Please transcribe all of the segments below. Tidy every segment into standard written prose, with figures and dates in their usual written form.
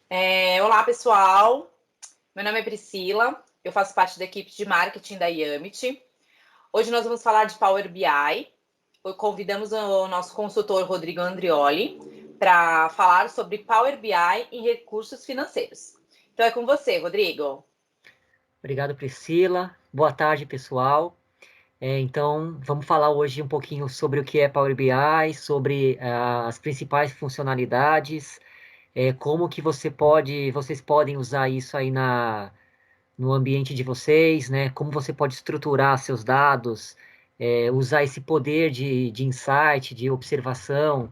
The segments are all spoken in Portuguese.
Olá, pessoal. Meu nome é Priscila, eu faço parte da equipe de marketing da Yamit. Hoje nós vamos falar de Power BI. Convidamos o nosso consultor Rodrigo Andrioli para falar sobre Power BI em recursos financeiros. Então é com você, Rodrigo. Obrigado, Priscila. Boa tarde, pessoal. Então, vamos falar hoje um pouquinho sobre o que é Power BI, sobre as principais funcionalidades, como que vocês podem usar isso aí no ambiente de vocês, né? Como você pode estruturar seus dados, usar esse poder de insight, de observação,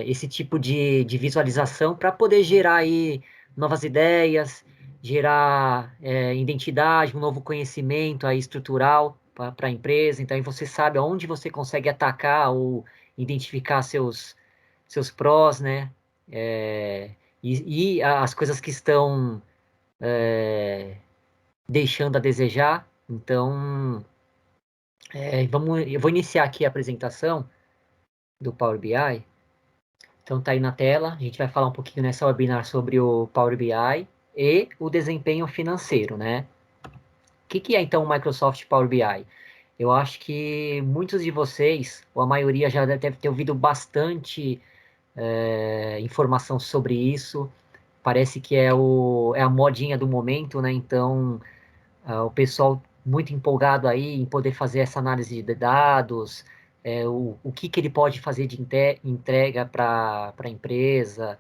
esse tipo de visualização para poder gerar aí novas ideias, gerar identidade, um novo conhecimento aí estrutural para a empresa. Então, aí você sabe aonde você consegue atacar ou identificar seus prós, né? E as coisas que estão deixando a desejar. Então, eu vou iniciar aqui a apresentação do Power BI. Então, tá aí na tela. A gente vai falar um pouquinho nessa webinar sobre o Power BI e o desempenho financeiro, né? O que é então o Microsoft Power BI? Eu acho que muitos de vocês, ou a maioria, já deve ter ouvido bastante informação sobre isso. Parece que é a modinha do momento, né? Então, o pessoal muito empolgado aí em poder fazer essa análise de dados, o que ele pode fazer de entrega para a empresa,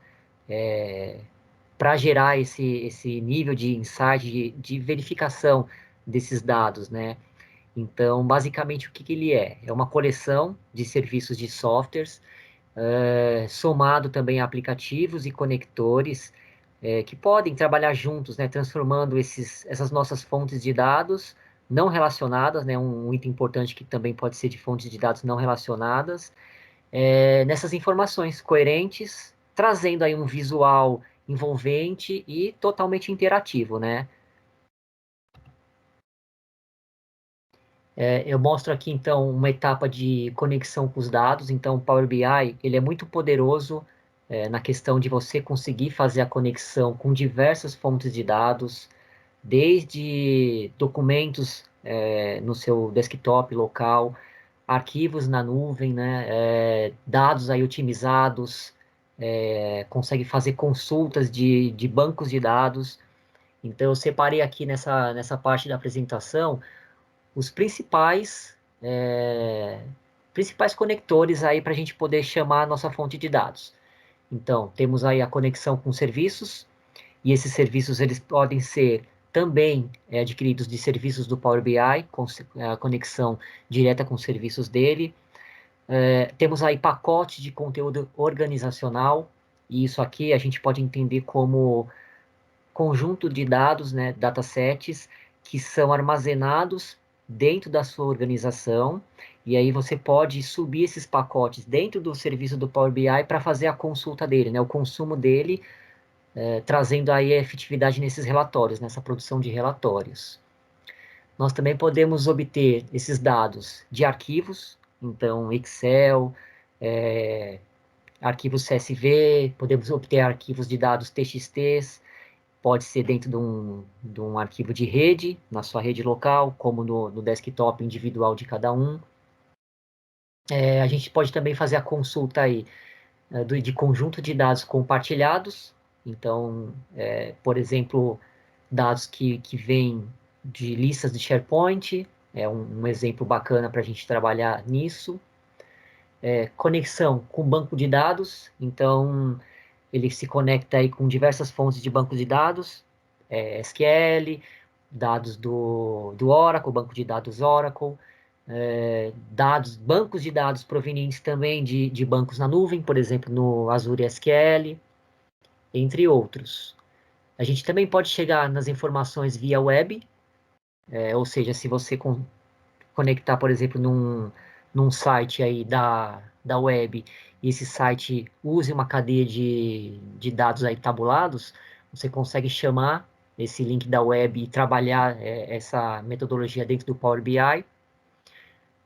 para gerar esse nível de insight, de verificação desses dados, né? Então, basicamente, o que ele é? É uma coleção de serviços de softwares, somado também a aplicativos e conectores, que podem trabalhar juntos, né, transformando essas nossas fontes de dados não relacionadas, né, um item importante que também pode ser de fontes de dados não relacionadas, nessas informações coerentes, trazendo aí um visual envolvente e totalmente interativo, né? Eu mostro aqui então uma etapa de conexão com os dados. Então, o Power BI ele é muito poderoso na questão de você conseguir fazer a conexão com diversas fontes de dados, desde documentos no seu desktop local, arquivos na nuvem, né, dados aí otimizados, consegue fazer consultas de bancos de dados. Então, eu separei aqui nessa parte da apresentação os principais conectores aí para a gente poder chamar a nossa fonte de dados. Então, temos aí a conexão com serviços, e esses serviços eles podem ser também adquiridos de serviços do Power BI, com a conexão direta com os serviços dele. Temos aí pacotes de conteúdo organizacional, e isso aqui a gente pode entender como conjunto de dados, né, datasets, que são armazenados dentro da sua organização, e aí você pode subir esses pacotes dentro do serviço do Power BI para fazer a consulta dele, né, o consumo dele, trazendo aí a efetividade nesses relatórios, nessa produção de relatórios. Nós também podemos obter esses dados de arquivos, então Excel, arquivos CSV, podemos obter arquivos de dados TXT, pode ser dentro de um arquivo de rede, na sua rede local, como no desktop individual de cada um. A gente pode também fazer a consulta aí de conjunto de dados compartilhados, então, por exemplo, dados que vêm de listas de SharePoint, é um exemplo bacana para a gente trabalhar nisso. Conexão com banco de dados, então ele se conecta aí com diversas fontes de banco de dados, SQL, dados do Oracle, banco de dados Oracle, bancos de dados provenientes também de bancos na nuvem, por exemplo, no Azure SQL, entre outros. A gente também pode chegar nas informações via web, ou seja, se você conectar, por exemplo, num site aí da web, e esse site use uma cadeia de dados aí tabulados, você consegue chamar esse link da web e trabalhar essa metodologia dentro do Power BI.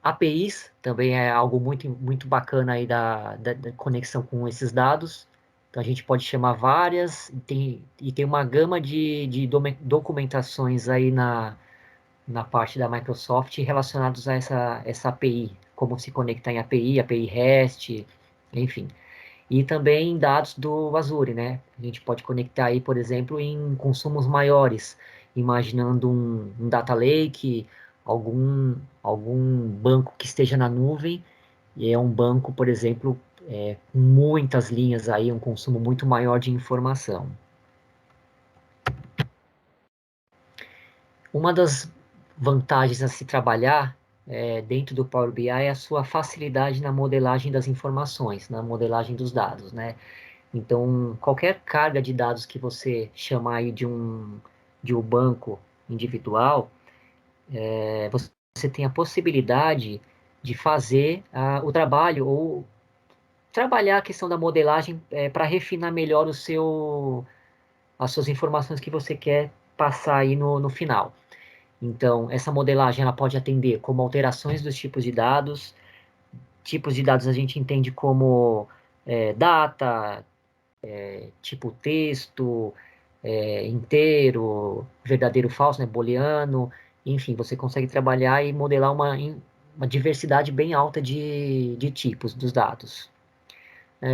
APIs também é algo muito, muito bacana aí da conexão com esses dados. Então a gente pode chamar várias, e tem uma gama de documentações aí na parte da Microsoft relacionados a essa API, como se conectar em API, API REST, enfim. E também dados do Azure, né? A gente pode conectar aí, por exemplo, em consumos maiores, imaginando um data lake, algum banco que esteja na nuvem, e é um banco, por exemplo, com muitas linhas aí, um consumo muito maior de informação. Uma das vantagens a se trabalhar dentro do Power BI é a sua facilidade na modelagem das informações, na modelagem dos dados, né? Então, qualquer carga de dados que você chamar aí de um banco individual, você tem a possibilidade de fazer o trabalho ou trabalhar a questão da modelagem para refinar melhor as suas informações que você quer passar aí no final. Então, essa modelagem ela pode atender como alterações dos tipos de dados. Tipos de dados a gente entende como data, tipo texto, inteiro, verdadeiro, falso, né, booleano. Enfim, você consegue trabalhar e modelar uma diversidade bem alta de tipos dos dados.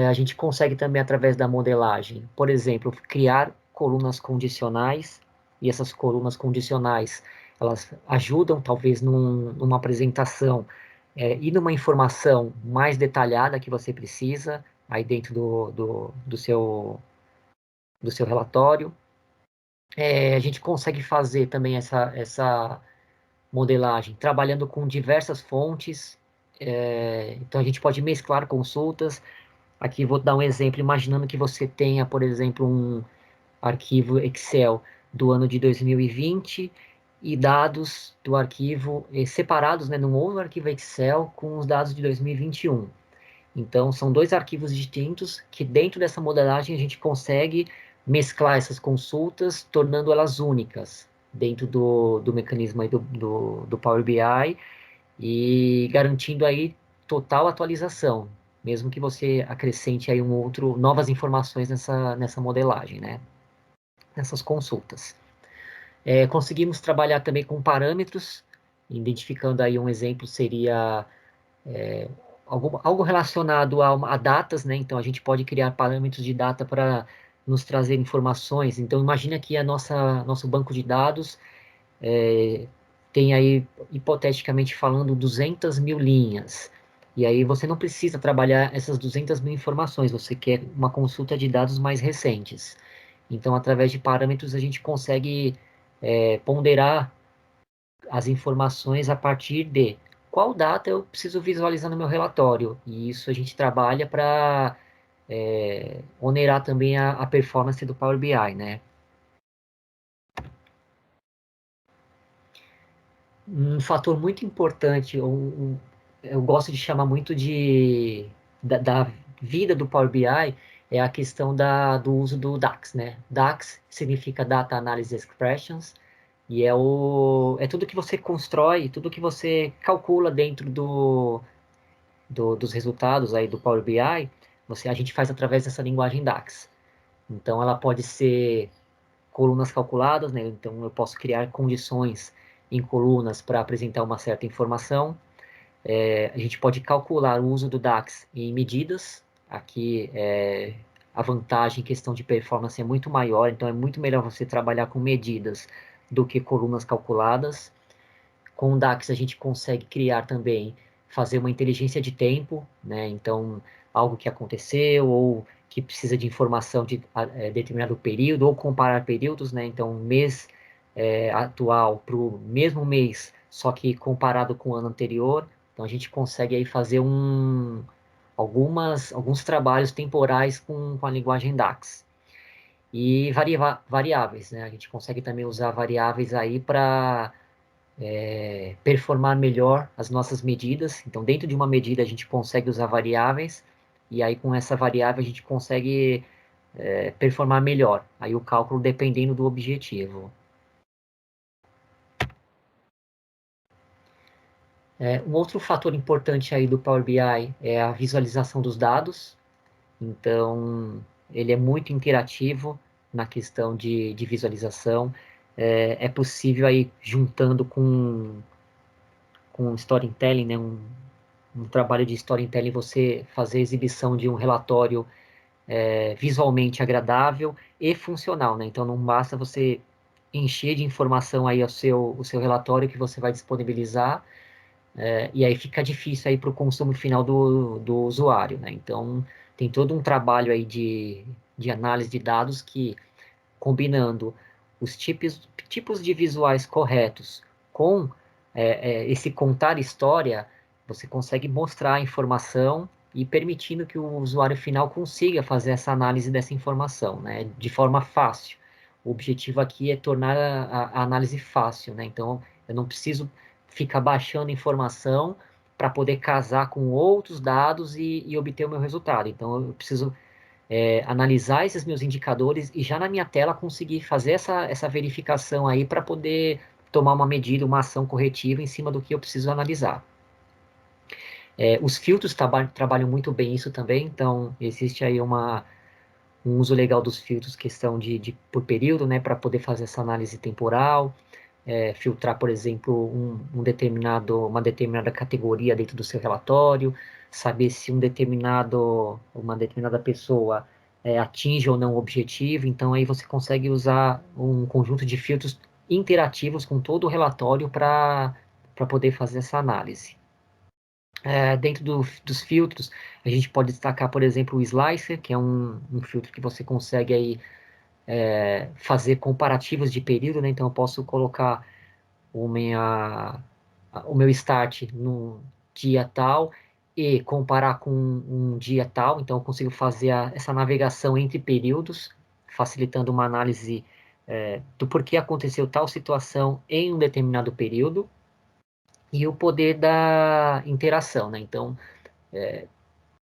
A gente consegue também, através da modelagem, por exemplo, criar colunas condicionais, e essas colunas condicionais, elas ajudam, talvez, numa apresentação, e numa informação mais detalhada que você precisa, aí dentro do seu relatório. A gente consegue fazer também essa modelagem trabalhando com diversas fontes, então a gente pode mesclar consultas. Aqui vou dar um exemplo, imaginando que você tenha, por exemplo, um arquivo Excel do ano de 2020 e dados do arquivo separados, né, num outro arquivo Excel com os dados de 2021. Então, são dois arquivos distintos que dentro dessa modelagem a gente consegue mesclar essas consultas, tornando elas únicas dentro do mecanismo aí do Power BI e garantindo aí total atualização, mesmo que você acrescente aí novas informações nessa modelagem, né? Nessas consultas. Conseguimos trabalhar também com parâmetros, identificando aí um exemplo seria algo relacionado a datas, né? Então a gente pode criar parâmetros de data para nos trazer informações. Então imagina que nosso banco de dados é, tem aí, hipoteticamente falando, 200 mil linhas. E aí você não precisa trabalhar essas 200 mil informações, você quer uma consulta de dados mais recentes. Então, através de parâmetros, a gente consegue ponderar as informações a partir de qual data eu preciso visualizar no meu relatório. E isso a gente trabalha para onerar também a performance do Power BI, né? Um fator muito importante, eu gosto de chamar muito da vida do Power BI, é a questão do uso do DAX, né? DAX significa Data Analysis Expressions, e é tudo que você constrói, tudo que você calcula dentro dos resultados aí do Power BI, a gente faz através dessa linguagem DAX. Então, ela pode ser colunas calculadas, né? Então eu posso criar condições em colunas para apresentar uma certa informação. A gente pode calcular o uso do DAX em medidas. Aqui a vantagem em questão de performance é muito maior, então é muito melhor você trabalhar com medidas do que colunas calculadas. Com o DAX a gente consegue criar também, fazer uma inteligência de tempo, né? Então, algo que aconteceu ou que precisa de informação de determinado período, ou comparar períodos, né? Então, mês atual para o mesmo mês, só que comparado com o ano anterior. Então, a gente consegue aí fazer alguns trabalhos temporais com a linguagem DAX. E variáveis, né? A gente consegue também usar variáveis aí para performar melhor as nossas medidas. Então, dentro de uma medida, a gente consegue usar variáveis, e aí com essa variável a gente consegue performar melhor. Aí o cálculo dependendo do objetivo. Um outro fator importante aí do Power BI é a visualização dos dados. Então, ele é muito interativo na questão de visualização. É possível aí, juntando com storytelling, né, um trabalho de storytelling, você fazer exibição de um relatório visualmente agradável e funcional, né? Então não basta você encher de informação aí o seu relatório que você vai disponibilizar, e aí fica difícil aí para o consumo final do usuário, né? Então tem todo um trabalho aí de análise de dados que, combinando os tipos de visuais corretos com esse contar história, você consegue mostrar a informação e permitindo que o usuário final consiga fazer essa análise dessa informação, né, de forma fácil. O objetivo aqui é tornar a análise fácil, né? Então, eu não preciso ficar baixando informação para poder casar com outros dados e obter o meu resultado. Então, eu preciso analisar esses meus indicadores e já na minha tela conseguir fazer essa verificação aí para poder tomar uma medida, uma ação corretiva em cima do que eu preciso analisar. Os filtros trabalham muito bem isso também, então existe aí um uso legal dos filtros, questão de por período, né, para poder fazer essa análise temporal, filtrar, por exemplo, uma determinada categoria dentro do seu relatório, saber se uma determinada pessoa atinge ou não o objetivo. Então, aí você consegue usar um conjunto de filtros interativos com todo o relatório para poder fazer essa análise. Dentro dos filtros, a gente pode destacar, por exemplo, o Slicer, que é um filtro que você consegue aí, fazer comparativos de período, né? Então, eu posso colocar o meu start no dia tal e comparar com um dia tal, então eu consigo fazer essa navegação entre períodos, facilitando uma análise do porquê aconteceu tal situação em um determinado período, e o poder da interação, né? Então,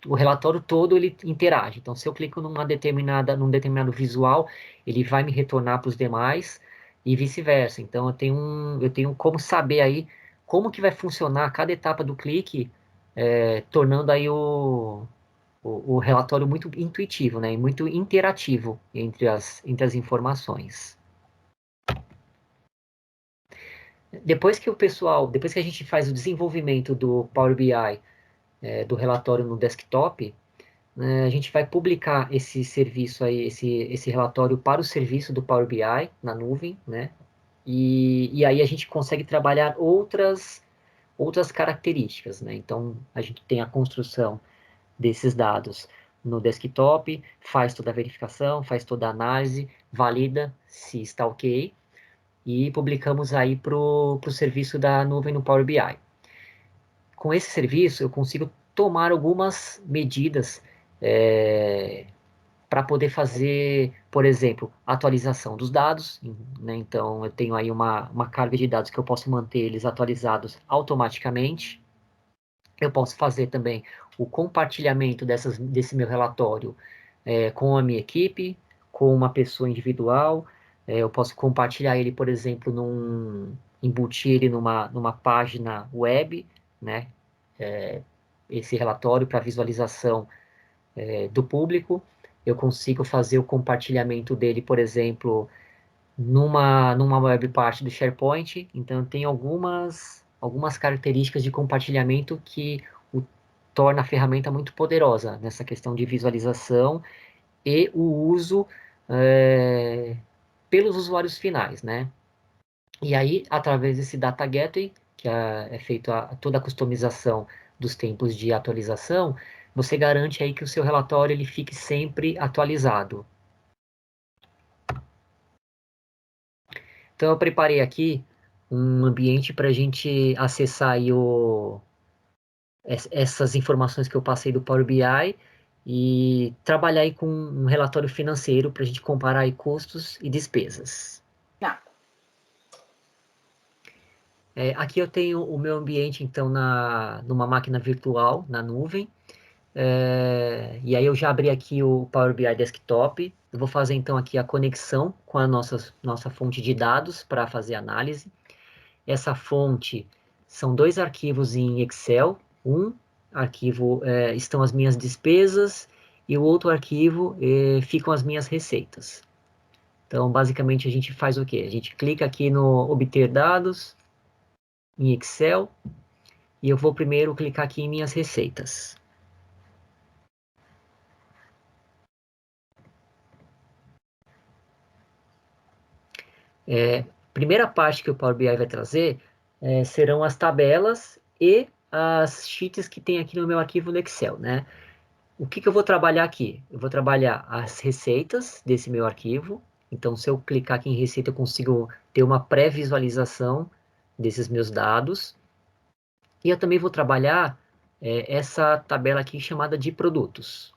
o relatório todo ele interage. Então, se eu clico num determinado visual, ele vai me retornar para os demais e vice-versa. Então, eu tenho como saber aí como que vai funcionar cada etapa do clique, tornando aí o relatório muito intuitivo, né? E muito interativo entre as informações. Depois que a gente faz o desenvolvimento do Power BI, do relatório no desktop, a gente vai publicar esse serviço aí, esse relatório para o serviço do Power BI na nuvem, né? E aí a gente consegue trabalhar outras características, né? Então, a gente tem a construção desses dados no desktop, faz toda a verificação, faz toda a análise, valida se está ok, e publicamos aí para o serviço da nuvem no Power BI. Com esse serviço, eu consigo tomar algumas medidas para poder fazer, por exemplo, atualização dos dados, né? Então, eu tenho aí uma carga de dados que eu posso manter eles atualizados automaticamente. Eu posso fazer também o compartilhamento desse meu relatório com a minha equipe, com uma pessoa individual. Eu posso compartilhar ele, por exemplo, embutir ele numa página web, né? Esse relatório para visualização do público. Eu consigo fazer o compartilhamento dele, por exemplo, numa web parte do SharePoint. Então, tem algumas características de compartilhamento que torna a ferramenta muito poderosa nessa questão de visualização e o uso pelos usuários finais, né? E aí, através desse Data Gateway, que é feito toda a customização dos tempos de atualização, você garante aí que o seu relatório ele fique sempre atualizado. Então, eu preparei aqui um ambiente para a gente acessar aí essas informações que eu passei do Power BI e trabalhar aí com um relatório financeiro para a gente comparar aí custos e despesas. Tá. Aqui eu tenho o meu ambiente, então, numa máquina virtual, na nuvem. E aí eu já abri aqui o Power BI Desktop. Eu vou fazer, então, aqui a conexão com a nossa fonte de dados para fazer análise. Essa fonte são dois arquivos em Excel. Um arquivo estão as minhas despesas e o outro arquivo ficam as minhas receitas. Então, basicamente, a gente faz o quê? A gente clica aqui no obter dados, em Excel, e eu vou primeiro clicar aqui em minhas receitas. Primeira parte que o Power BI vai trazer serão as tabelas e as sheets que tem aqui no meu arquivo no Excel, né? O que eu vou trabalhar aqui? Eu vou trabalhar as receitas desse meu arquivo. Então, se eu clicar aqui em receita, eu consigo ter uma pré-visualização desses meus dados. E eu também vou trabalhar essa tabela aqui chamada de produtos.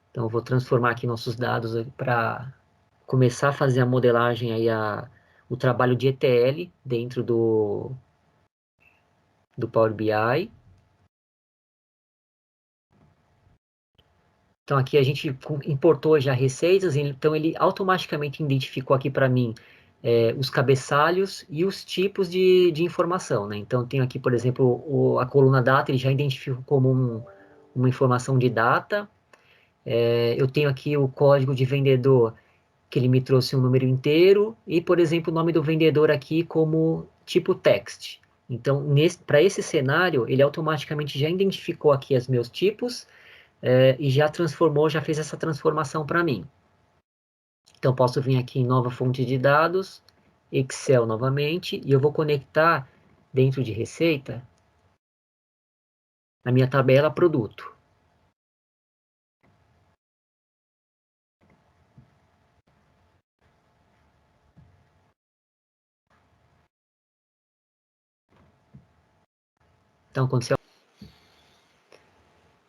Então, eu vou transformar aqui nossos dados para começar a fazer a modelagem, aí o trabalho de ETL dentro do Power BI. Então, aqui a gente importou já receitas, então ele automaticamente identificou aqui para mim os cabeçalhos e os tipos de informação, né? Então, tenho aqui, por exemplo, a coluna data, ele já identificou como uma informação de data. Eu tenho aqui o código de vendedor, que ele me trouxe um número inteiro, e, por exemplo, o nome do vendedor aqui como tipo text. Então, para esse cenário, ele automaticamente já identificou aqui os meus tipos, e já transformou, já fez essa transformação para mim. Então, posso vir aqui em nova fonte de dados, Excel novamente, e eu vou conectar dentro de receita a minha tabela produto. Então, aconteceu.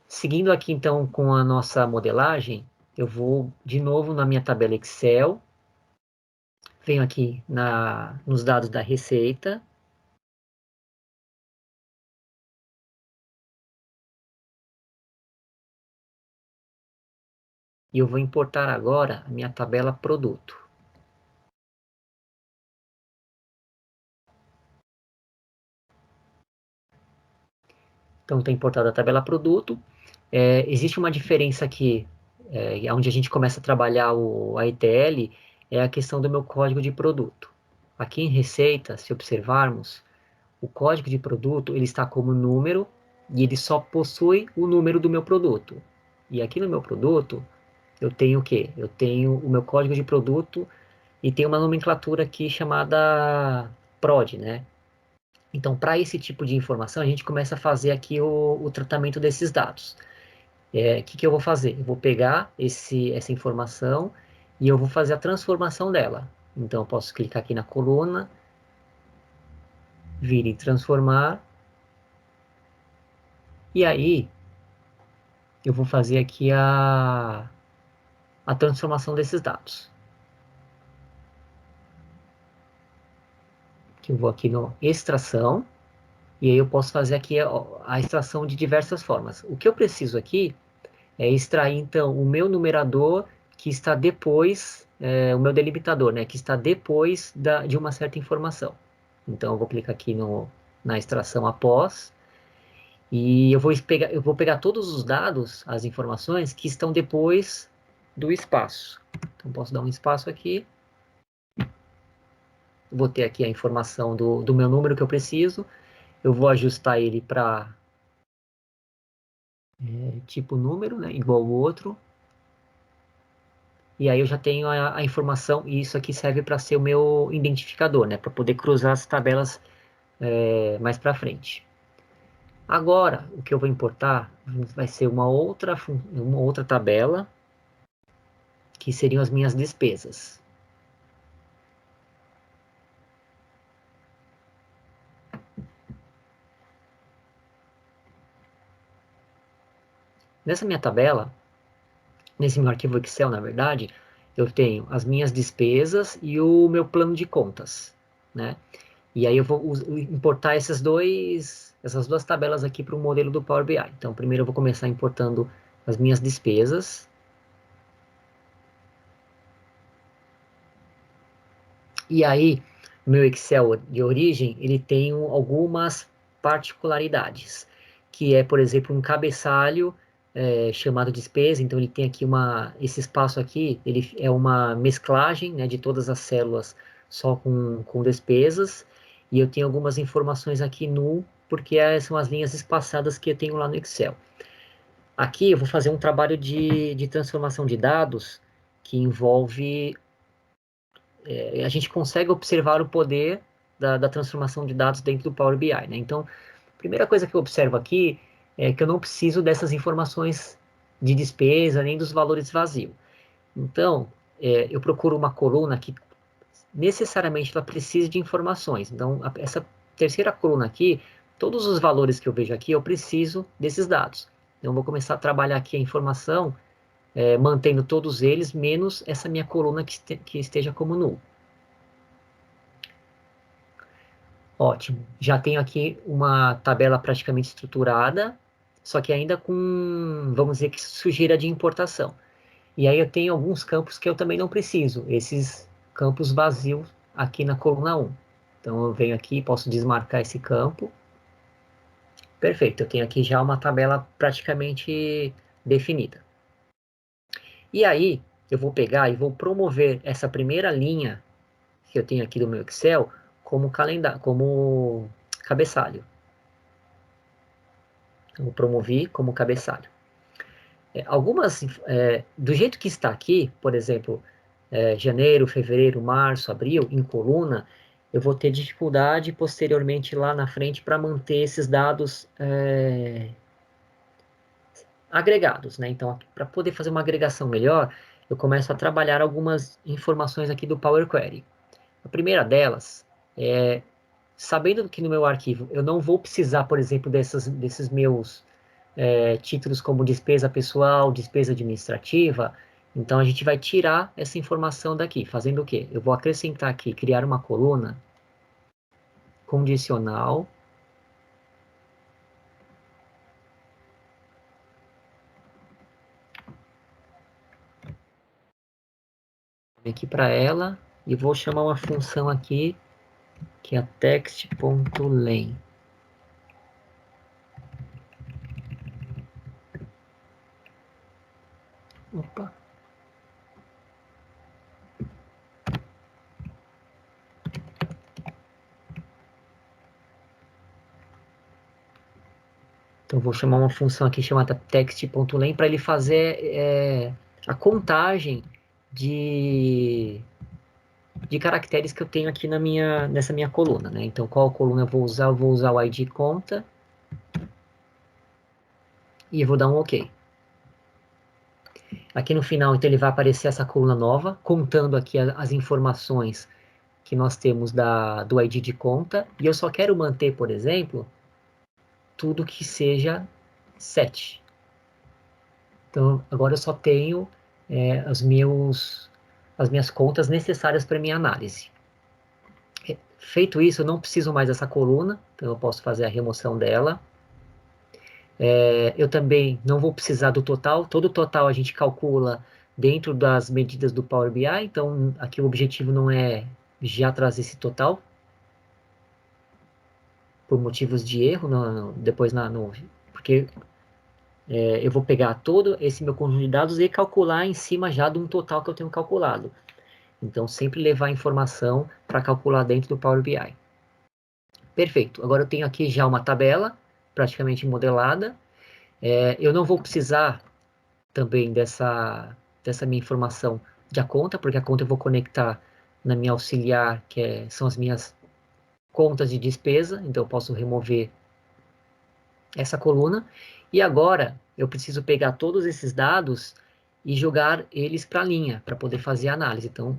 Seguindo aqui, então, com a nossa modelagem, eu vou de novo na minha tabela Excel, venho aqui nos dados da receita, e eu vou importar agora a minha tabela produto. Então, está importada a tabela produto. Existe uma diferença aqui, onde a gente começa a trabalhar a ETL, é a questão do meu código de produto. Aqui em receita, se observarmos, o código de produto ele está como número e ele só possui o número do meu produto. E aqui no meu produto, eu tenho o quê? Eu tenho o meu código de produto e tem uma nomenclatura aqui chamada prod, né? Então, para esse tipo de informação, a gente começa a fazer aqui o tratamento desses dados. Que eu vou fazer? Eu vou pegar essa informação e eu vou fazer a transformação dela. Então, eu posso clicar aqui na coluna, vir em transformar, e aí eu vou fazer aqui a transformação desses dados. Que eu vou aqui no extração, e aí eu posso fazer aqui a extração de diversas formas. O que eu preciso aqui é extrair, então, o meu numerador que está depois, o meu delimitador, né, que está depois de uma certa informação. Então, eu vou clicar aqui na extração após, e eu vou pegar todos os dados, as informações que estão depois do espaço. Então, posso dar um espaço aqui, vou ter aqui a informação do meu número que eu preciso, eu vou ajustar ele para tipo número, né, igual o outro, e aí eu já tenho a informação, e isso aqui serve para ser o meu identificador, né, para poder cruzar as tabelas mais para frente. Agora, o que eu vou importar vai ser uma outra tabela, que seriam as minhas despesas. Nessa minha tabela, nesse meu arquivo Excel, na verdade, eu tenho as minhas despesas e o meu plano de contas, né? E aí eu vou importar essas duas tabelas aqui para o modelo do Power BI. Então, primeiro eu vou começar importando as minhas despesas. E aí, o meu Excel de origem, ele tem algumas particularidades. que é, por exemplo, um cabeçalho chamado despesa. Então, ele tem aqui esse espaço aqui, ele é uma mesclagem, né, de todas as células só com despesas. E eu tenho algumas informações aqui null, porque são as linhas espaçadas que eu tenho lá no Excel. Aqui eu vou fazer um trabalho de transformação de dados que envolve... a gente consegue observar o poder da transformação de dados dentro do Power BI, né? Então, a primeira coisa que eu observo aqui é que eu não preciso dessas informações de despesa nem dos valores vazios. Então, eu procuro uma coluna que necessariamente ela precise de informações. Então, essa terceira coluna aqui, todos os valores que eu vejo aqui, eu preciso desses dados. Então, eu vou começar a trabalhar aqui a informação, mantendo todos eles, menos essa minha coluna que esteja como null. Ótimo. Já tenho aqui uma tabela praticamente estruturada, só que ainda com, vamos dizer que sujeira de importação. E aí eu tenho alguns campos que eu também não preciso, esses campos vazios aqui na coluna 1. Então eu venho aqui, posso desmarcar esse campo. Perfeito, eu tenho aqui já uma tabela praticamente definida. E aí eu vou pegar e vou promover essa primeira linha que eu tenho aqui do meu Excel como calendário, como cabeçalho. Eu promovi como cabeçalho. Do jeito que está aqui, por exemplo, janeiro, fevereiro, março, abril, em coluna, eu vou ter dificuldade posteriormente lá na frente para manter esses dados agregados, né? Então, para poder fazer uma agregação melhor, eu começo a trabalhar algumas informações aqui do Power Query. A primeira delas é, sabendo que no meu arquivo eu não vou precisar, por exemplo, desses meus títulos como despesa pessoal, despesa administrativa, então a gente vai tirar essa informação daqui, fazendo o quê? Eu vou acrescentar aqui, criar uma coluna condicional, aqui para ela, e vou chamar uma função aqui, que é a text.len. Opa. Então, vou chamar uma função aqui chamada text.len para ele fazer a contagem de caracteres que eu tenho aqui nessa minha coluna, né? Então, qual coluna eu vou usar? Eu vou usar o ID conta e vou dar um OK. Aqui no final, então, ele vai aparecer essa coluna nova, contando aqui as informações que nós temos do ID de conta, e eu só quero manter, por exemplo, tudo que seja 7. Então, agora eu só tenho as minhas contas necessárias para minha análise. Feito isso, eu não preciso mais dessa coluna, então eu posso fazer a remoção dela. Eu também não vou precisar do total, todo o total a gente calcula dentro das medidas do Power BI, então aqui o objetivo não é já trazer esse total, por motivos de erro, depois porque eu vou pegar todo esse meu conjunto de dados e calcular em cima já de um total que eu tenho calculado. Então, sempre levar a informação para calcular dentro do Power BI. Perfeito. Agora eu tenho aqui já uma tabela praticamente modelada. Eu não vou precisar também dessa minha informação da conta, porque a conta eu vou conectar na minha auxiliar, são as minhas contas de despesa, então eu posso remover essa coluna. E agora eu preciso pegar todos esses dados e jogar eles para a linha, para poder fazer a análise. Então,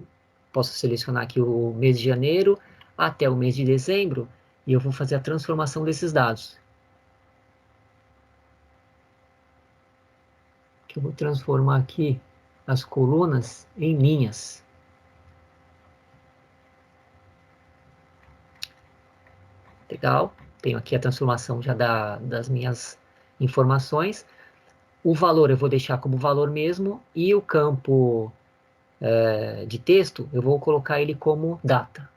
posso selecionar aqui o mês de janeiro até o mês de dezembro e eu vou fazer a transformação desses dados. Que eu vou transformar aqui as colunas em linhas. Legal, tenho aqui a transformação já das minhas informações. O valor eu vou deixar como valor mesmo e o campo de texto eu vou colocar ele como data.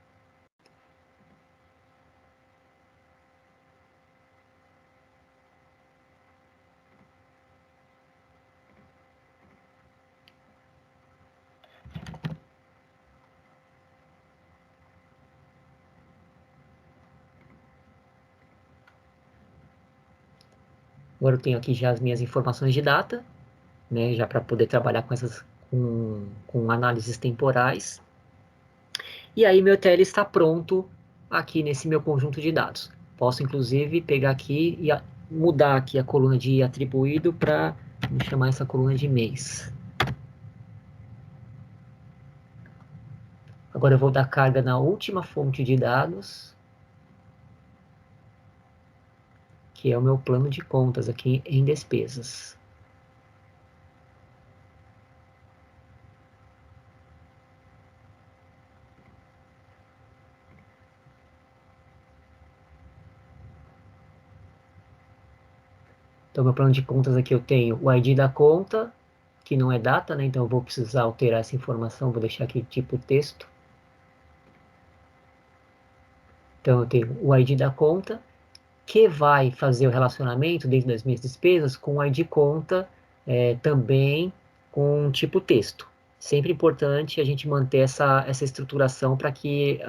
Agora eu tenho aqui já as minhas informações de data, né, já para poder trabalhar com análises temporais. E aí meu TL está pronto aqui nesse meu conjunto de dados. Posso inclusive pegar aqui e mudar aqui a coluna de atribuído para chamar essa coluna de mês. Agora eu vou dar carga na última fonte de dados, que é o meu plano de contas aqui em despesas. Então, meu plano de contas aqui eu tenho o ID da conta, que não é data, né? Então eu vou precisar alterar essa informação, vou deixar aqui tipo texto. Então eu tenho o ID da conta, que vai fazer o relacionamento dentro das minhas despesas com o ID conta também com tipo texto. Sempre importante a gente manter essa estruturação para que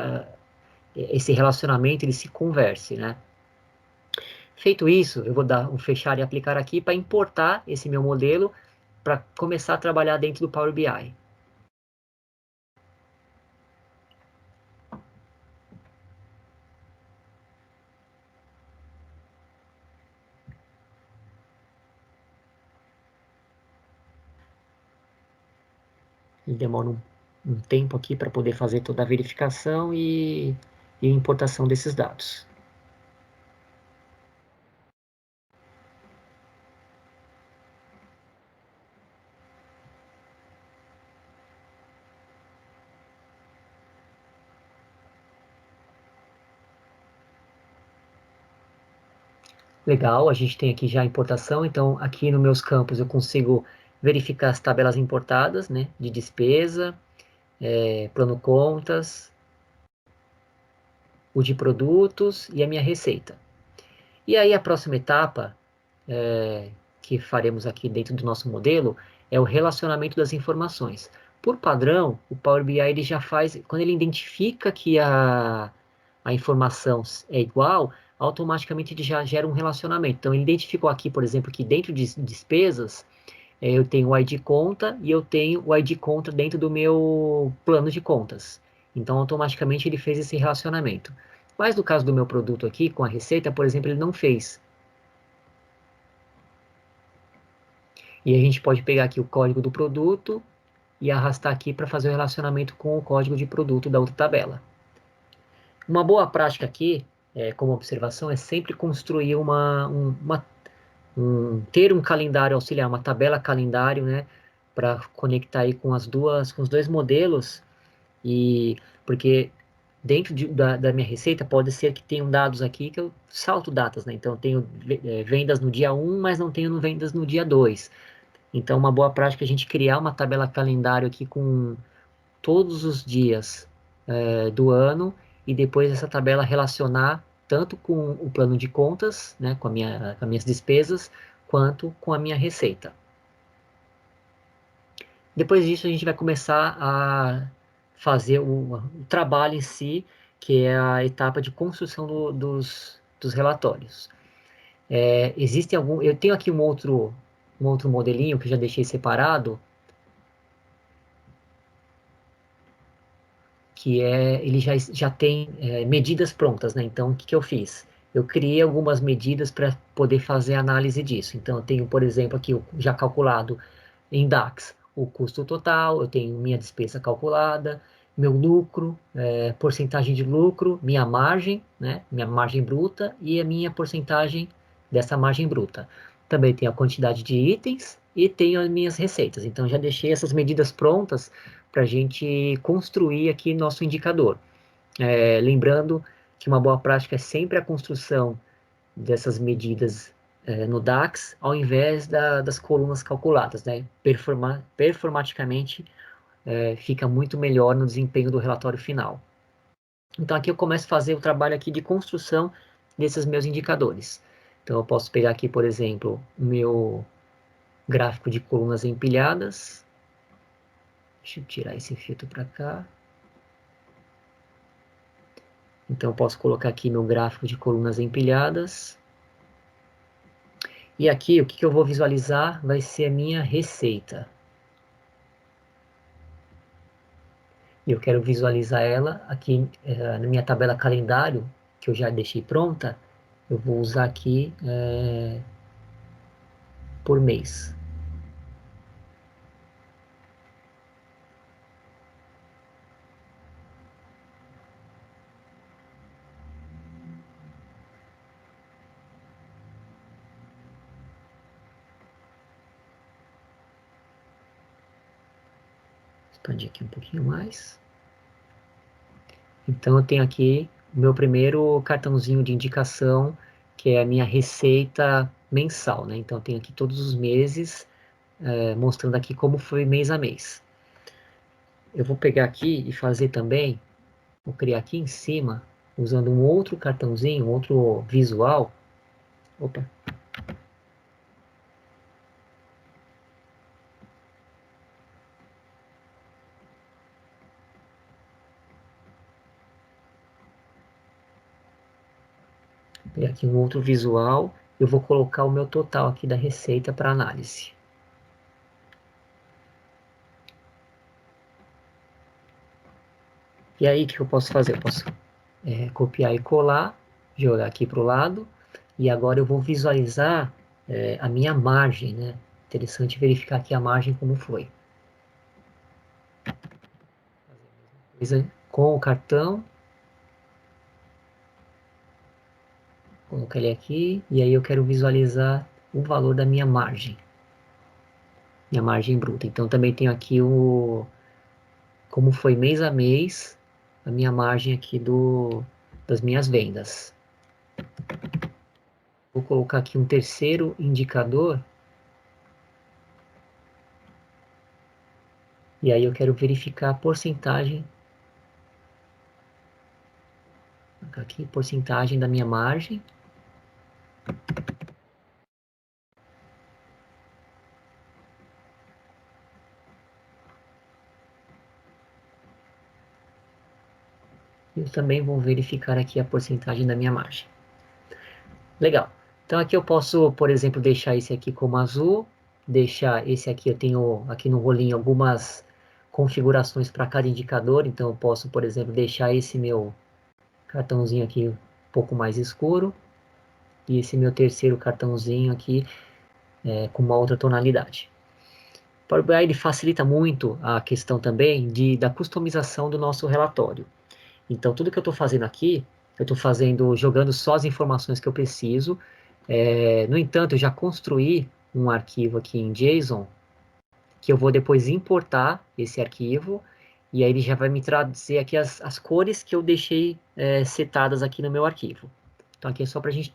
esse relacionamento ele se converse, né? Feito isso, eu vou dar um fechar e aplicar aqui para importar esse meu modelo para começar a trabalhar dentro do Power BI. Ele demora um tempo aqui para poder fazer toda a verificação e importação desses dados. Legal, a gente tem aqui já a importação, então aqui nos meus campos eu consigo verificar as tabelas importadas, né, de despesa, plano contas, o de produtos e a minha receita. E aí a próxima etapa que faremos aqui dentro do nosso modelo é o relacionamento das informações. Por padrão, o Power BI ele já faz, quando ele identifica que a informação é igual, automaticamente ele já gera um relacionamento. Então, ele identificou aqui, por exemplo, que dentro de despesas, eu tenho o ID conta e eu tenho o ID conta dentro do meu plano de contas. Então, automaticamente ele fez esse relacionamento. Mas no caso do meu produto aqui, com a receita, por exemplo, ele não fez. E a gente pode pegar aqui o código do produto e arrastar aqui para fazer o relacionamento com o código de produto da outra tabela. Uma boa prática aqui, como observação, é sempre construir ter um calendário auxiliar, uma tabela calendário, né, para conectar aí com os dois modelos, e porque dentro da minha receita pode ser que tenham dados aqui que eu salto datas, né? Então eu tenho vendas no dia 1, mas não tenho vendas no dia 2. Então uma boa prática é a gente criar uma tabela calendário aqui com todos os dias do ano e depois essa tabela relacionar tanto com o plano de contas, né, com as minhas despesas, quanto com a minha receita. Depois disso, a gente vai começar a fazer o trabalho em si, que é a etapa de construção dos relatórios. Eu tenho aqui um outro modelinho que eu já deixei separado, ele já tem medidas prontas, né? Então, o que eu fiz? Eu criei algumas medidas para poder fazer análise disso. Então, eu tenho, por exemplo, aqui já calculado em DAX o custo total, eu tenho minha despesa calculada, meu lucro, porcentagem de lucro, minha margem, né? Minha margem bruta e a minha porcentagem dessa margem bruta. Também tenho a quantidade de itens e tenho as minhas receitas. Então, já deixei essas medidas prontas para a gente construir aqui nosso indicador. Lembrando que uma boa prática é sempre a construção dessas medidas no DAX, ao invés das colunas calculadas, né? Performaticamente, fica muito melhor no desempenho do relatório final. Então, aqui eu começo a fazer o trabalho aqui de construção desses meus indicadores. Então, eu posso pegar aqui, por exemplo, o meu gráfico de colunas empilhadas. Deixa eu tirar esse filtro para cá. Então, eu posso colocar aqui meu gráfico de colunas empilhadas. E aqui, o que eu vou visualizar vai ser a minha receita. E eu quero visualizar ela aqui na minha tabela calendário, que eu já deixei pronta. Eu vou usar aqui por mês. Expandir aqui um pouquinho mais. Então eu tenho aqui o meu primeiro cartãozinho de indicação, que é a minha receita mensal, né? Então eu tenho aqui todos os meses, mostrando aqui como foi mês a mês. Eu vou pegar aqui e fazer também, vou criar aqui em cima, usando um outro cartãozinho, um outro visual. Opa, vou pegar aqui um outro visual. Eu vou colocar o meu total aqui da receita para análise. E aí, o que eu posso fazer? Eu posso copiar e colar, jogar aqui para o lado, e agora eu vou visualizar a minha margem, né? Interessante verificar aqui a margem como foi. Coisa com o cartão, colocar ele aqui, e aí eu quero visualizar o valor da minha margem bruta. Então também tenho aqui como foi mês a mês, a minha margem aqui das minhas vendas. Vou colocar aqui um terceiro indicador. E aí eu quero verificar a porcentagem, aqui, porcentagem da minha margem. E eu também vou verificar aqui a porcentagem da minha margem. Legal. Então aqui eu posso, por exemplo, deixar esse aqui como azul, deixar esse aqui, eu tenho aqui no rolinho algumas configurações para cada indicador, então eu posso, por exemplo, deixar esse meu cartãozinho aqui um pouco mais escuro, e esse meu terceiro cartãozinho aqui com uma outra tonalidade. O Power BI ele facilita muito a questão também da customização do nosso relatório. Então, tudo que eu estou fazendo aqui, eu estou fazendo, jogando só as informações que eu preciso. No entanto, eu já construí um arquivo aqui em JSON, que eu vou depois importar esse arquivo, e aí ele já vai me trazer aqui as cores que eu deixei setadas aqui no meu arquivo. Então, aqui é só para a gente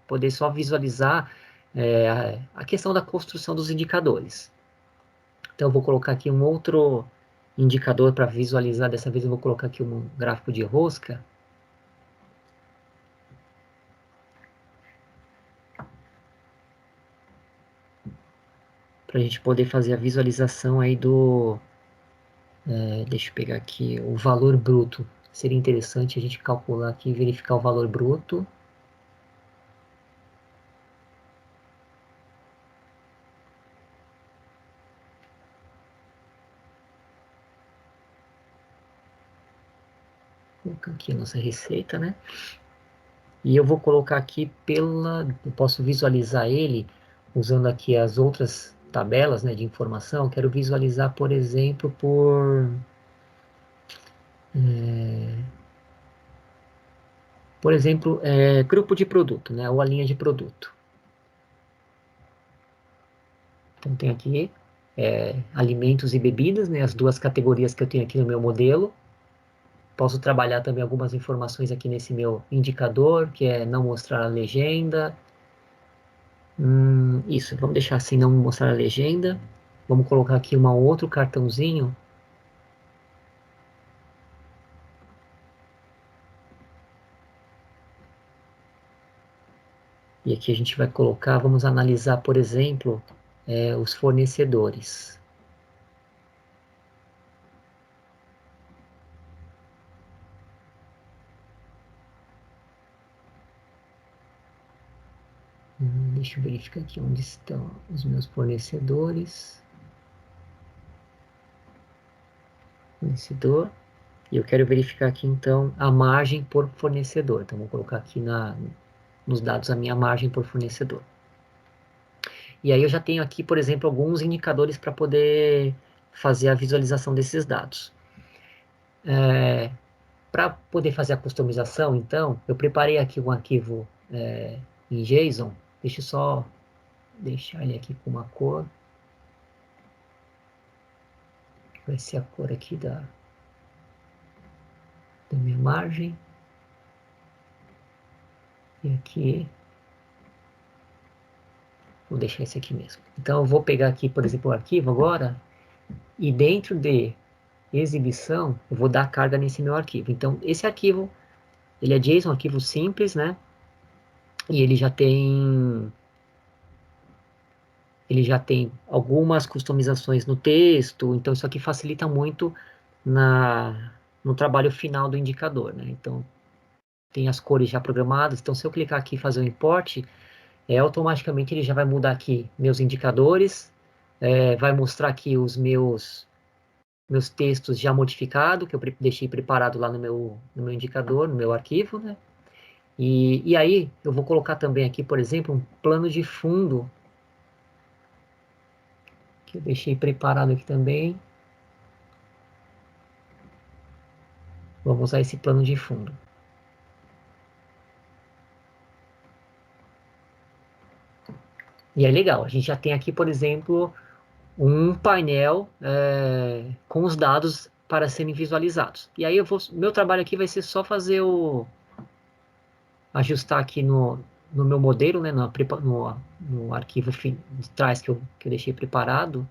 poder só visualizar a questão da construção dos indicadores. Então, eu vou colocar aqui um outro indicador para visualizar. Dessa vez eu vou colocar aqui um gráfico de rosca. Para a gente poder fazer a visualização aí deixa eu pegar aqui, o valor bruto. Seria interessante a gente calcular aqui e verificar o valor bruto. Vou colocar aqui a nossa receita, né? E eu vou colocar aqui eu posso visualizar ele usando aqui as outras tabelas, né, de informação. Quero visualizar, por exemplo, grupo de produto, né, ou a linha de produto. Então tem aqui alimentos e bebidas, né, as duas categorias que eu tenho aqui no meu modelo. Posso trabalhar também algumas informações aqui nesse meu indicador, que é não mostrar a legenda. Isso, vamos deixar assim, não mostrar a legenda. Vamos colocar aqui um outro cartãozinho. E aqui a gente vai colocar, vamos analisar, por exemplo, os fornecedores. Deixa eu verificar aqui onde estão os meus fornecedores. Fornecedor. E eu quero verificar aqui, então, a margem por fornecedor. Então, vou colocar aqui nos dados a minha margem por fornecedor. E aí eu já tenho aqui, por exemplo, alguns indicadores para poder fazer a visualização desses dados. Para poder fazer a customização, então, eu preparei aqui um arquivo em JSON. Deixa eu só deixar ele aqui com uma cor. Vai ser a cor aqui da minha margem. E aqui, vou deixar esse aqui mesmo. Então, eu vou pegar aqui, por exemplo, o arquivo agora, e dentro de exibição, eu vou dar carga nesse meu arquivo. Então, esse arquivo, ele é JSON, um arquivo simples, né? E ele já tem algumas customizações no texto, então isso aqui facilita muito no trabalho final do indicador, né? Então, tem as cores já programadas, então se eu clicar aqui e fazer o import, automaticamente ele já vai mudar aqui meus indicadores, vai mostrar aqui os meus textos já modificados, que eu deixei preparado lá no meu indicador, no meu arquivo, né? E aí eu vou colocar também aqui, por exemplo, um plano de fundo, que eu deixei preparado aqui também. Vamos usar esse plano de fundo. E é legal, a gente já tem aqui, por exemplo, um painel com os dados para serem visualizados. E aí meu trabalho aqui vai ser só fazer ajustar aqui no meu modelo, né, no arquivo de trás que eu deixei preparado.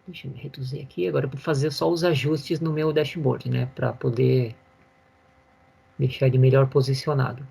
Deixa eu me reduzir aqui. Agora eu vou fazer só os ajustes no meu dashboard, né, para poder deixar ele melhor posicionado.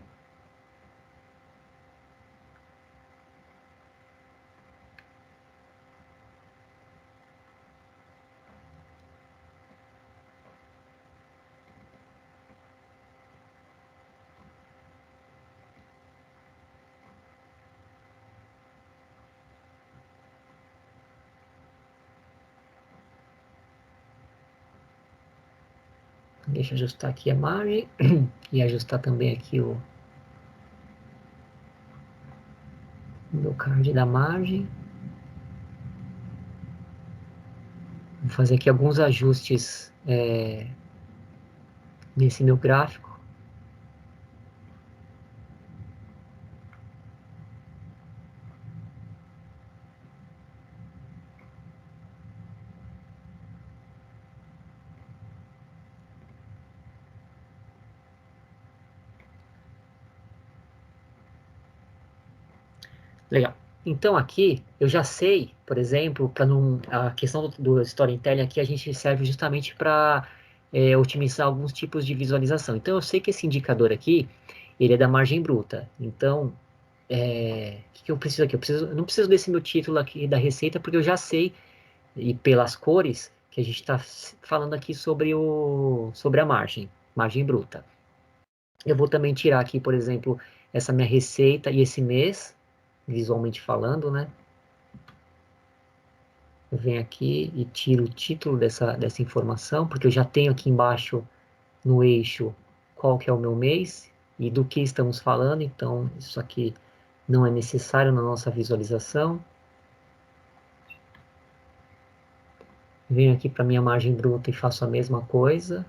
Deixa eu ajustar aqui a margem e ajustar também aqui o meu card da margem. Vou fazer aqui alguns ajustes nesse meu gráfico. Legal. Então aqui eu já sei, por exemplo, para não a questão do storytelling aqui a gente serve justamente para otimizar alguns tipos de visualização. Então eu sei que esse indicador aqui ele é da margem bruta. Então o que eu preciso aqui? Eu não preciso desse meu título aqui da receita porque eu já sei e pelas cores que a gente está falando aqui sobre a margem bruta. Eu vou também tirar aqui, por exemplo, essa minha receita e esse mês, visualmente falando, né? Eu venho aqui e tiro o título dessa informação, porque eu já tenho aqui embaixo no eixo qual que é o meu mês e do que estamos falando, então isso aqui não é necessário na nossa visualização. Venho aqui para minha margem bruta e faço a mesma coisa.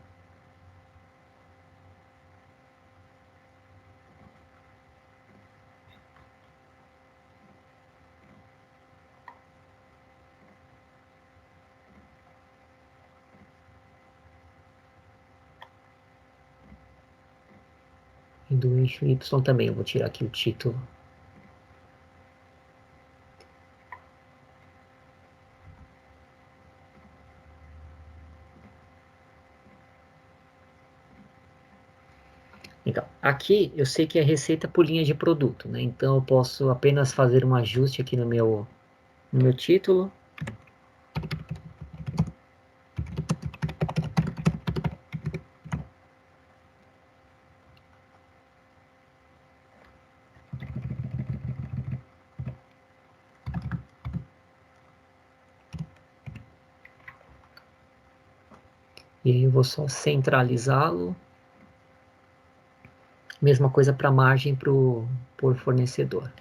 E do eixo Y também, eu vou tirar aqui o título. Então, aqui eu sei que é receita por linha de produto, né? Então eu posso apenas fazer um ajuste aqui no meu título. E aí eu vou só centralizá-lo. Mesma coisa para a margem por fornecedor.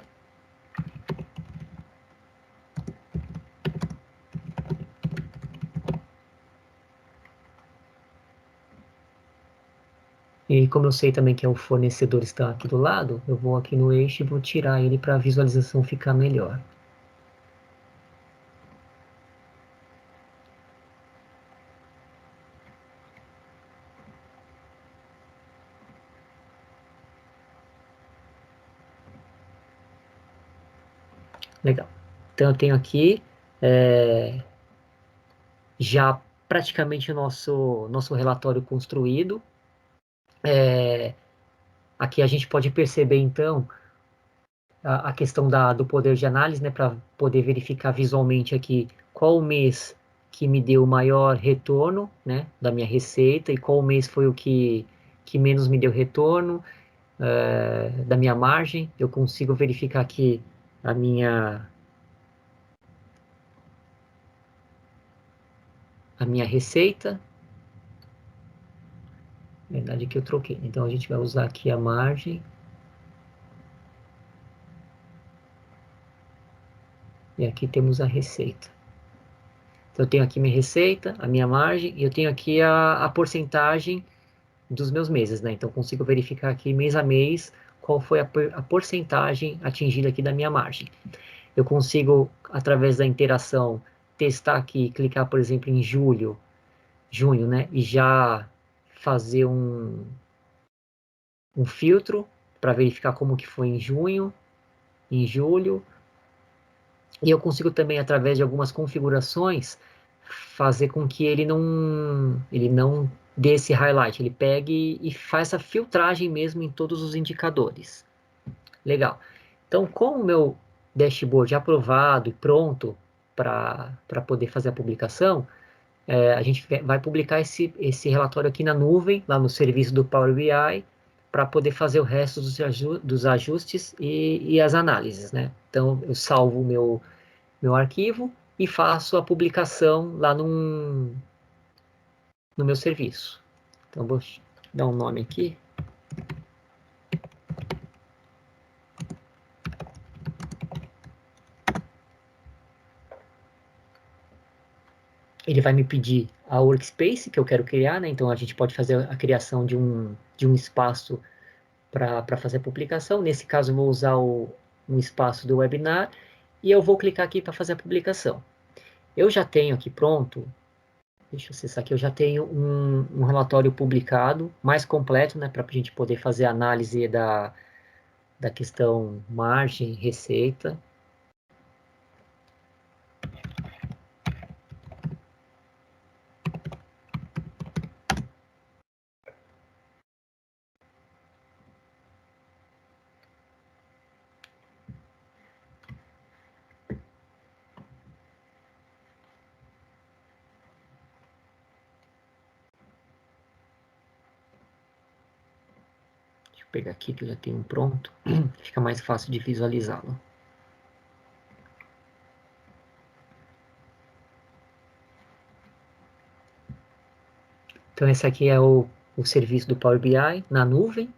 E como eu sei também que o fornecedor está aqui do lado, eu vou aqui no eixo e vou tirar ele para a visualização ficar melhor. Legal. Então eu tenho aqui já praticamente o nosso relatório construído. Aqui a gente pode perceber então a questão do poder de análise, né, para poder verificar visualmente aqui qual o mês que me deu o maior retorno, né, da minha receita e qual mês foi o que menos me deu retorno da minha margem. Eu consigo verificar aqui a minha receita. Na verdade que eu troquei. Então a gente vai usar aqui a margem. E aqui temos a receita. Então eu tenho aqui minha receita, a minha margem, e eu tenho aqui a porcentagem dos meus meses, né? Então, consigo verificar aqui mês a mês qual foi a porcentagem atingida aqui da minha margem. Eu consigo, através da interação, testar aqui, clicar, por exemplo, em junho, né? E já fazer um filtro para verificar como que foi em junho, em julho. E eu consigo também, através de algumas configurações, fazer com que ele não dê esse highlight, ele pegue e faça filtragem mesmo em todos os indicadores. Legal. Então, com o meu dashboard aprovado e pronto para poder fazer a publicação, a gente vai publicar esse relatório aqui na nuvem, lá no serviço do Power BI, para poder fazer o resto dos ajustes e as análises, né? Então, eu salvo o meu arquivo e faço a publicação lá no meu serviço. Então, vou dar um nome aqui. Ele vai me pedir a workspace que eu quero criar, né? Então, a gente pode fazer a criação de um espaço para fazer a publicação. Nesse caso, eu vou usar um espaço do webinar e eu vou clicar aqui para fazer a publicação. Eu já tenho aqui pronto, deixa eu acessar aqui, eu já tenho um relatório publicado, mais completo, né, para a gente poder fazer a análise da questão margem, receita. Deixa eu pegar aqui que eu já tenho um pronto, fica mais fácil de visualizá-lo. Então, esse aqui é o serviço do Power BI na nuvem.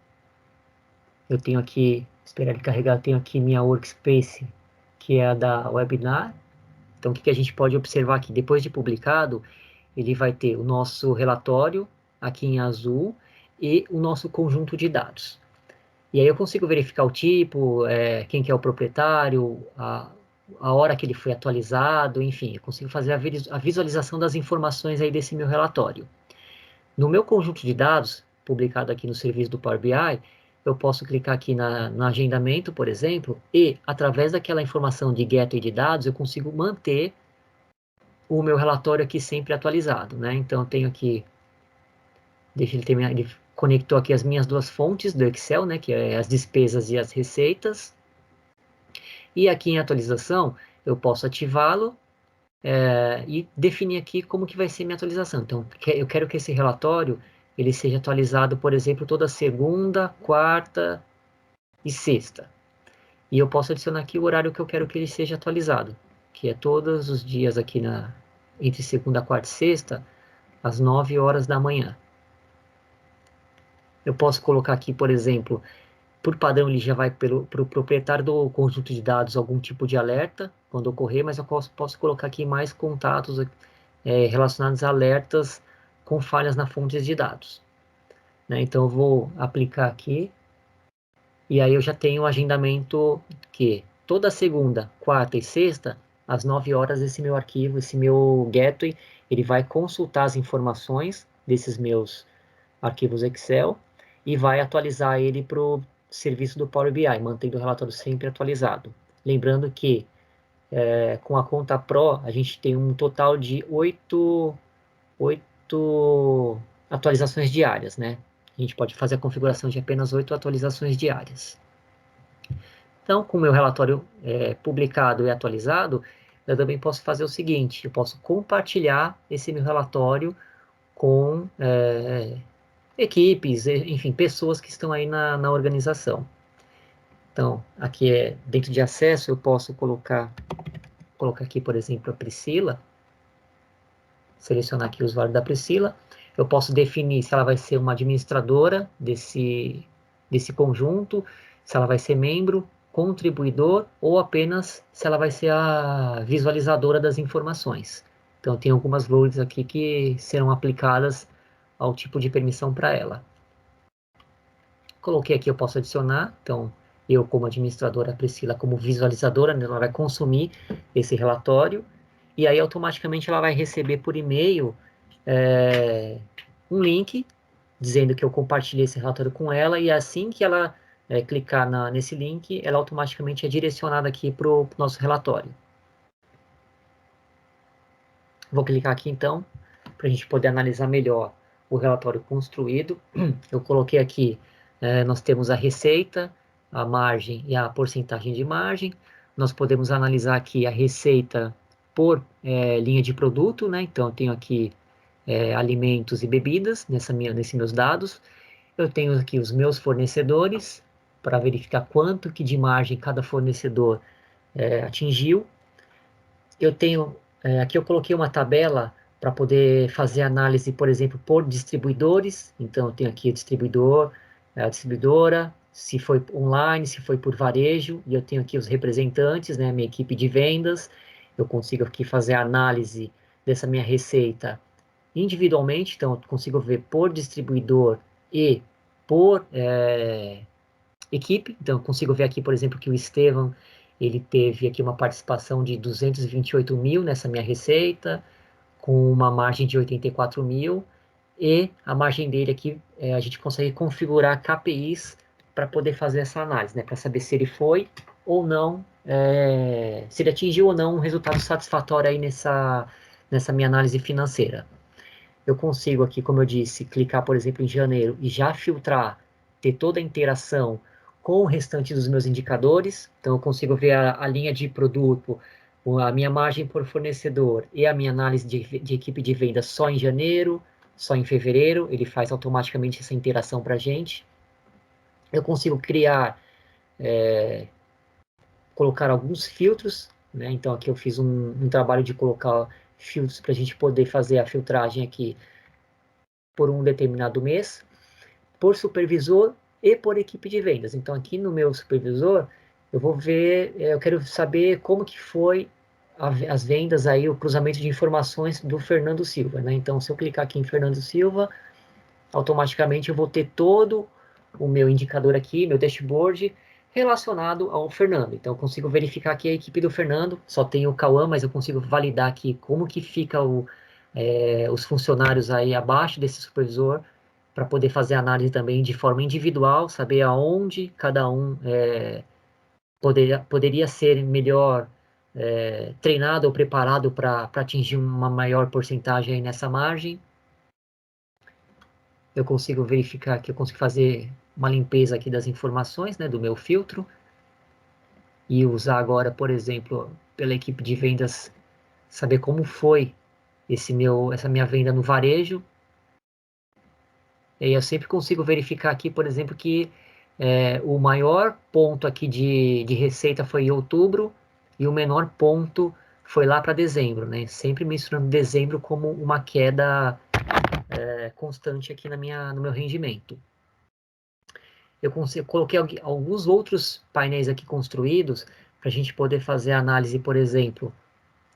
Eu tenho aqui, esperar ele carregar, eu tenho aqui minha workspace, que é a da webinar. Então, o que a gente pode observar aqui? Depois de publicado, ele vai ter o nosso relatório aqui em azul e o nosso conjunto de dados. E aí eu consigo verificar o tipo, quem que é o proprietário, a hora que ele foi atualizado, enfim, eu consigo fazer a visualização das informações aí desse meu relatório. No meu conjunto de dados, publicado aqui no serviço do Power BI, eu posso clicar aqui no agendamento, por exemplo, e através daquela informação de gateway de dados, eu consigo manter o meu relatório aqui sempre atualizado, né? Então, eu tenho aqui, deixa ele terminar, ele conectou aqui as minhas duas fontes do Excel, né, que é as despesas e as receitas. E aqui em atualização, eu posso ativá-lo e definir aqui como que vai ser minha atualização. Então, eu quero que esse relatório ele seja atualizado, por exemplo, toda segunda, quarta e sexta. E eu posso adicionar aqui o horário que eu quero que ele seja atualizado, que é todos os dias aqui entre segunda, quarta e sexta, às 9 horas da manhã. Eu posso colocar aqui, por exemplo, por padrão ele já vai para o proprietário do conjunto de dados algum tipo de alerta quando ocorrer, mas eu posso colocar aqui mais contatos relacionados a alertas com falhas na fonte de dados. Né? Então eu vou aplicar aqui, e aí eu já tenho o agendamento que toda segunda, quarta e sexta, às 9 horas, esse meu arquivo, esse meu gateway, ele vai consultar as informações desses meus arquivos Excel e vai atualizar ele para o serviço do Power BI, mantendo o relatório sempre atualizado. Lembrando que com a conta Pro, a gente tem um total de 8 atualizações diárias, né? A gente pode fazer a configuração de apenas 8 atualizações diárias. Então, com o meu relatório publicado e atualizado, eu também posso fazer o seguinte, eu posso compartilhar esse meu relatório com equipes, enfim, pessoas que estão aí na organização. Então, aqui dentro de acesso, eu posso colocar aqui, por exemplo, a Priscila, selecionar aqui o usuário da Priscila, eu posso definir se ela vai ser uma administradora desse conjunto, se ela vai ser membro, contribuidor, ou apenas se ela vai ser a visualizadora das informações. Então, tem algumas rules aqui que serão aplicadas ao tipo de permissão para ela. Coloquei aqui, eu posso adicionar, então eu como administradora, a Priscila como visualizadora, né, ela vai consumir esse relatório, e aí automaticamente ela vai receber por e-mail um link dizendo que eu compartilhei esse relatório com ela, e assim que ela clicar nesse link, ela automaticamente é direcionada aqui para o nosso relatório. Vou clicar aqui então, para a gente poder analisar melhor o relatório construído. Eu coloquei aqui, nós temos a receita, a margem e a porcentagem de margem. Nós podemos analisar aqui a receita por linha de produto, né? Então, eu tenho aqui alimentos e bebidas nesses meus dados. Eu tenho aqui os meus fornecedores, para verificar quanto que de margem cada fornecedor atingiu. Eu tenho, aqui eu coloquei uma tabela para poder fazer análise, por exemplo, por distribuidores. Então, eu tenho aqui o distribuidor, a distribuidora, se foi online, se foi por varejo, e eu tenho aqui os representantes, né, minha equipe de vendas. Eu consigo aqui fazer a análise dessa minha receita individualmente, então eu consigo ver por distribuidor e por equipe. Então, eu consigo ver aqui, por exemplo, que o Estevam, ele teve aqui uma participação de 228 mil nessa minha receita, com uma margem de 84 mil, e a margem dele aqui, a gente consegue configurar KPIs para poder fazer essa análise, né, para saber se ele foi ou não, se ele atingiu ou não um resultado satisfatório aí nessa minha análise financeira. Eu consigo aqui, como eu disse, clicar, por exemplo, em janeiro e já filtrar, ter toda a interação com o restante dos meus indicadores. Então, eu consigo ver a linha de produto, a minha margem por fornecedor e a minha análise de equipe de venda só em janeiro, só em fevereiro. Ele faz automaticamente essa interação para a gente. Eu consigo criar, colocar alguns filtros, né? Então, aqui eu fiz um trabalho de colocar filtros para a gente poder fazer a filtragem aqui por um determinado mês, por supervisor e por equipe de vendas. Então, aqui no meu supervisor, eu vou ver, eu quero saber como que foi as vendas aí, o cruzamento de informações do Fernando Silva, né? Então, se eu clicar aqui em Fernando Silva, automaticamente eu vou ter todo o meu indicador aqui, meu dashboard, relacionado ao Fernando. Então, eu consigo verificar aqui a equipe do Fernando, só tem o Cauã, mas eu consigo validar aqui como que fica os funcionários aí abaixo desse supervisor, para poder fazer análise também de forma individual, saber aonde cada um poderia ser melhor treinado ou preparado para atingir uma maior porcentagem aí nessa margem. eu consigo verificar que eu consigo fazer uma limpeza aqui das informações, né, do meu filtro, e usar agora, por exemplo, pela equipe de vendas, saber como foi essa minha venda no varejo. E eu sempre consigo verificar aqui, por exemplo, que o maior ponto aqui de receita foi em outubro e o menor ponto foi lá para dezembro, né? Sempre mencionando dezembro como uma queda constante aqui no meu rendimento. Coloquei alguns outros painéis aqui construídos para a gente poder fazer a análise, por exemplo,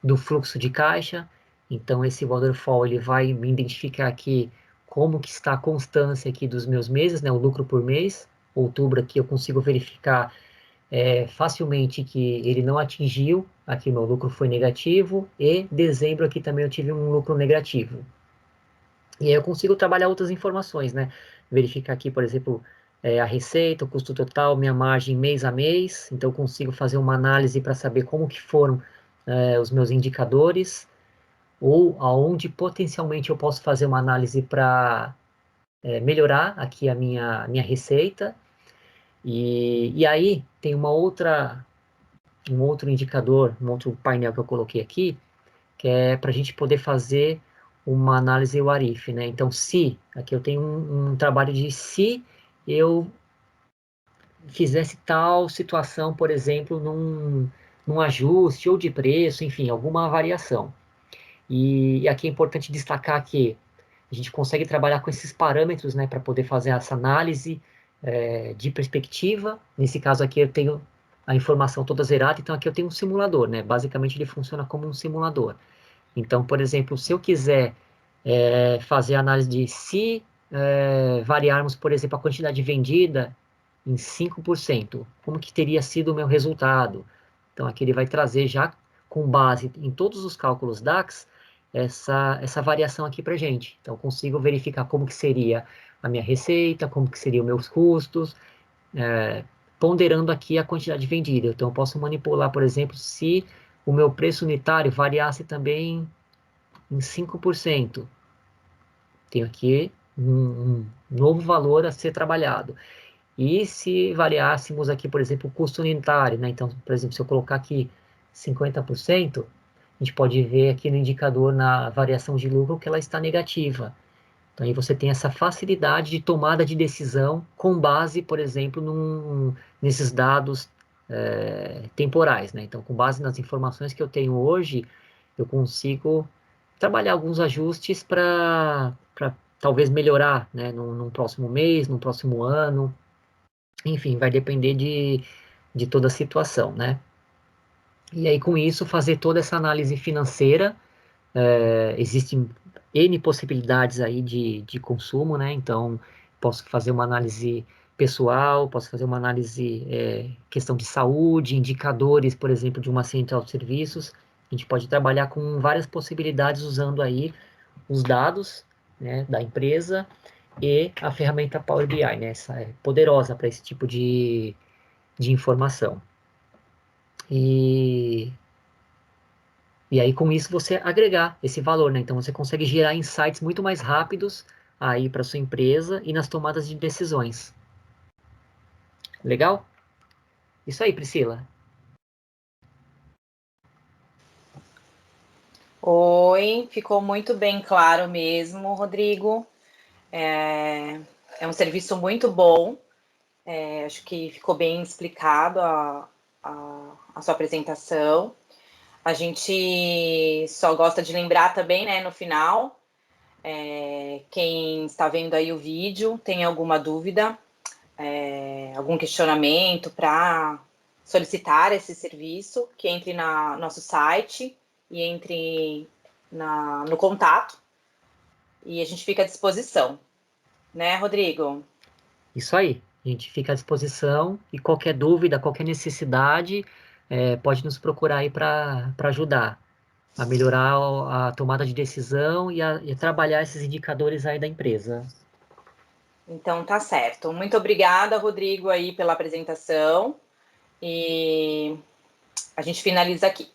do fluxo de caixa. Então, esse waterfall ele vai me identificar aqui como que está a constância aqui dos meus meses, né, o lucro por mês. Outubro aqui eu consigo verificar facilmente que ele não atingiu, aqui meu lucro foi negativo, e dezembro aqui também eu tive um lucro negativo. E aí eu consigo trabalhar outras informações, né? Verificar aqui, por exemplo, a receita, o custo total, minha margem mês a mês. Então eu consigo fazer uma análise para saber como que foram os meus indicadores, ou aonde potencialmente eu posso fazer uma análise para melhorar aqui a minha receita. E aí tem um outro indicador, um outro painel que eu coloquei aqui, que é para a gente poder fazer uma análise what if, né? Então, se, aqui eu tenho um trabalho de se eu fizesse tal situação, por exemplo, num ajuste ou de preço, enfim, alguma variação. E aqui é importante destacar que a gente consegue trabalhar com esses parâmetros, né, para poder fazer essa análise de perspectiva. Nesse caso aqui eu tenho a informação toda zerada, então aqui eu tenho um simulador, né? Basicamente ele funciona como um simulador. Então, por exemplo, se eu quiser fazer a análise de se variarmos, por exemplo, a quantidade vendida em 5%, como que teria sido o meu resultado? Então, aqui ele vai trazer já com base em todos os cálculos DAX, essa variação aqui para gente. Então, eu consigo verificar como que seria a minha receita, como que seriam meus custos, ponderando aqui a quantidade vendida. Então, eu posso manipular, por exemplo, se o meu preço unitário variasse também em 5%. Tenho aqui um novo valor a ser trabalhado. E se variássemos aqui, por exemplo, o custo unitário, né? Então, por exemplo, se eu colocar aqui 50%, a gente pode ver aqui no indicador na variação de lucro que ela está negativa. Então, aí você tem essa facilidade de tomada de decisão com base, por exemplo, nesses dados temporais, né? Então, com base nas informações que eu tenho hoje, eu consigo trabalhar alguns ajustes para talvez melhorar, né? Num próximo mês, no próximo ano. Enfim, vai depender de toda a situação, né? E aí, com isso, fazer toda essa análise financeira. Existem N possibilidades aí de consumo, né? Então, posso fazer uma análise pessoal, posso fazer uma análise questão de saúde, indicadores, por exemplo, de uma central de serviços. A gente pode trabalhar com várias possibilidades usando aí os dados, né, da empresa e a ferramenta Power BI, né? Essa é poderosa para esse tipo de informação. E aí, com isso, você agregar esse valor, né? Então, você consegue gerar insights muito mais rápidos aí para sua empresa e nas tomadas de decisões. Legal? Isso aí, Priscila. Oi, ficou muito bem claro mesmo, Rodrigo. É um serviço muito bom. Acho que ficou bem explicado a sua apresentação. A gente só gosta de lembrar também, né, no final, quem está vendo aí o vídeo, tem alguma dúvida, algum questionamento para solicitar esse serviço, que entre no nosso site e entre no contato, e a gente fica à disposição, né, Rodrigo? Isso aí. A gente fica à disposição e qualquer dúvida, qualquer necessidade, pode nos procurar aí para ajudar a melhorar a tomada de decisão e trabalhar esses indicadores aí da empresa. Então tá certo. Muito obrigada, Rodrigo, aí pela apresentação. E a gente finaliza aqui.